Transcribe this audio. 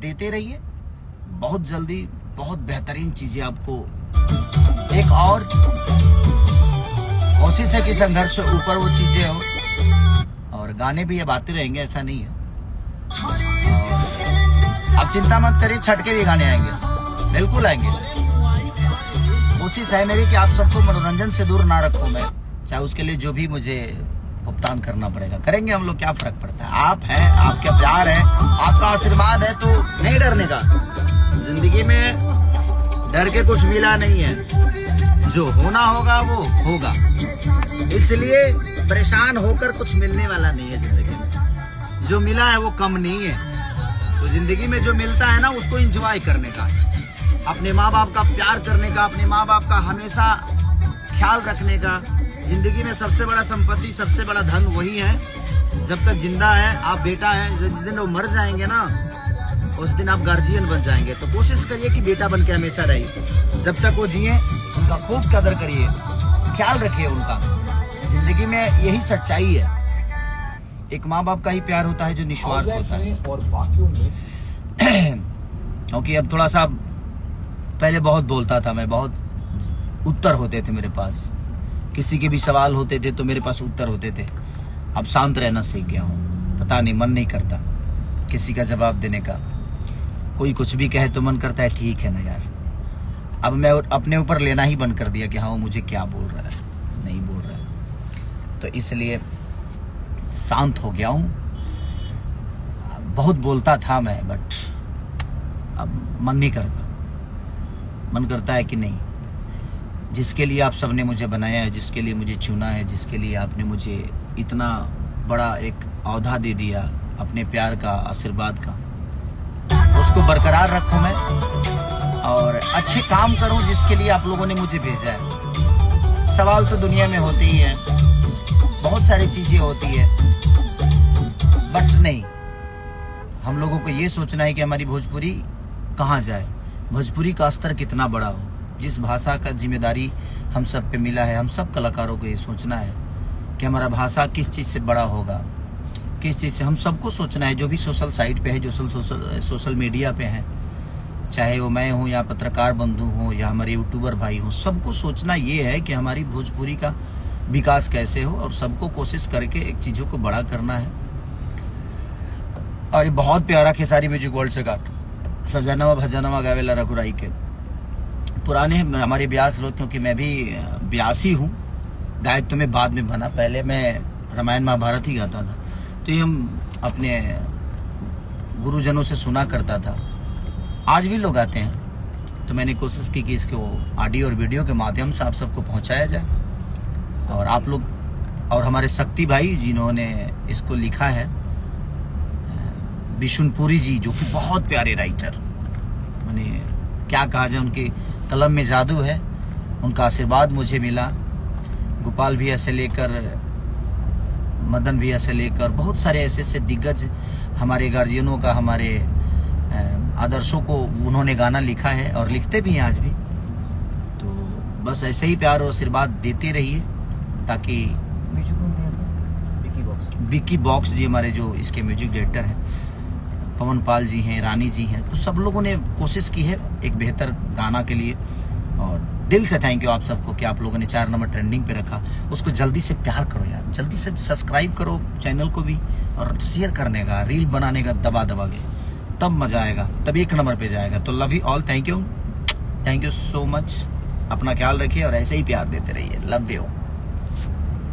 देते रहिए। बहुत जल्दी बहुत बेहतरीन चीजें आपको, एक और कोशिश है कि संघर्ष से ऊपर वो चीजें हो, और गाने भी अब आते रहेंगे, ऐसा नहीं है। आप चिंता मत करिए, छठ के भी गाने आएंगे, बिल्कुल आएंगे। कोशिश है मेरी कि आप सबको मनोरंजन से दूर ना रखूं मैं, चाहे उसके लिए जो भी मुझे भुगतान करना पड़ेगा करेंगे हम लोग, क्या फर्क पड़ता है। आप हैं, आपका प्यार है, आपका आशीर्वाद है, तो नहीं डरने का। जिंदगी में डर के कुछ मिला नहीं है, जो होना होगा वो होगा, इसलिए परेशान होकर कुछ मिलने वाला नहीं है जिंदगी में। जो मिला है वो कम नहीं है, तो जिंदगी में जो मिलता है ना उसको एंजॉय करने का, अपने माँ बाप का प्यार करने का, अपने माँ बाप का हमेशा ख्याल रखने का। जिंदगी में सबसे बड़ा संपत्ति, सबसे बड़ा धन वही है। जब तक जिंदा है आप बेटा है, जिस दिन वो मर जाएंगे ना उस दिन आप गार्जियन बन जाएंगे। तो कोशिश करिए कि बेटा बन के हमेशा रहिए, जब तक वो जिए उनका खूब कदर करिए, ख्याल रखिए उनका। जिंदगी में यही सच्चाई है, एक माँ बाप का ही प्यार होता है जो निस्वार्थ होता है। और बाकियों में क्योंकि अब थोड़ा सा, पहले बहुत बोलता था मैं, बहुत उत्तर होते थे मेरे पास, किसी के भी सवाल होते थे तो मेरे पास उत्तर होते थे। अब शांत रहना सीख गया हूँ, पता नहीं मन नहीं करता किसी का जवाब देने का। कोई कुछ भी कहे तो मन करता है ठीक है ना यार। अब मैं अपने ऊपर लेना ही बंद कर दिया कि हाँ वो मुझे क्या बोल रहा है, नहीं बोल रहा है, तो इसलिए शांत हो गया हूँ। बहुत बोलता था मैं, बट अब मन नहीं करता। मन करता है कि नहीं, जिसके लिए आप सबने मुझे बनाया है, जिसके लिए मुझे चुना है, जिसके लिए आपने मुझे इतना बड़ा एक औहदा दे दिया अपने प्यार का, आशीर्वाद का, उसको बरकरार रखूं मैं और अच्छे काम करूं जिसके लिए आप लोगों ने मुझे भेजा है। सवाल तो दुनिया में होते ही हैं, बहुत सारी चीजें होती है, बट नहीं, हम लोगों को ये सोचना है कि हमारी भोजपुरी कहाँ जाए, भोजपुरी का स्तर कितना बड़ा हो। जिस भाषा का जिम्मेदारी हम सब पे मिला है, हम सब कलाकारों को ये सोचना है कि हमारा भाषा किस चीज़ से बड़ा होगा, किस चीज़ से। हम सबको सोचना है, जो भी सोशल साइट पे है, जो सोशल मीडिया पे है, चाहे वो मैं हूँ या पत्रकार बंधु हूँ या हमारे यूट्यूबर भाई हूँ, सबको सोचना ये है कि हमारी भोजपुरी का विकास कैसे हो, और सबको कोशिश करके एक चीज़ों को बड़ा करना है। और ये बहुत प्यारा खेसारी म्यूजिक वर्ल्ड से गाट सजनवा भजनवा गावेला रघुराई के पुराने हमारे ब्यास लोग, क्योंकि मैं भी ब्यासी हूँ, गायक तो मैं बाद में बना, पहले मैं रामायण महाभारत ही गाता था। तो ये हम अपने गुरुजनों से सुना करता था, आज भी लोग आते हैं। तो मैंने कोशिश की कि इसको ऑडियो और वीडियो के माध्यम से आप सबको पहुंचाया जाए। और आप लोग और हमारे शक्ति भाई जिन्होंने इसको लिखा है, बिशुनपुरी जी, जो कि बहुत प्यारे राइटर, मैंने क्या कहा जाए, उनके कलम में जादू है, उनका आशीर्वाद मुझे मिला। गोपाल भैया से लेकर मदन भैया से लेकर बहुत सारे ऐसे ऐसे दिग्गज हमारे गार्जियनों का, हमारे आदर्शों को उन्होंने गाना लिखा है और लिखते भी हैं आज भी। तो बस ऐसे ही प्यार और आशीर्वाद देते रहिए, ताकि म्यूजिक कौन दिया था, विक्की बॉक्स जी हमारे जो इसके म्यूजिक डायरेक्टर हैं, पवन पाल जी हैं, रानी जी हैं, तो सब लोगों ने कोशिश की है एक बेहतर गाना के लिए। और दिल से थैंक यू आप सबको कि आप लोगों ने 4 नंबर ट्रेंडिंग पे रखा। उसको जल्दी से प्यार करो यार, जल्दी से सब्सक्राइब करो चैनल को भी, और शेयर करने का, रील बनाने का दबा के, तब मजा आएगा, तब 1 नंबर पे जाएगा। तो love you all, thank you so much. अपना ख्याल रखिए और ऐसे ही प्यार देते रहिए। Love you.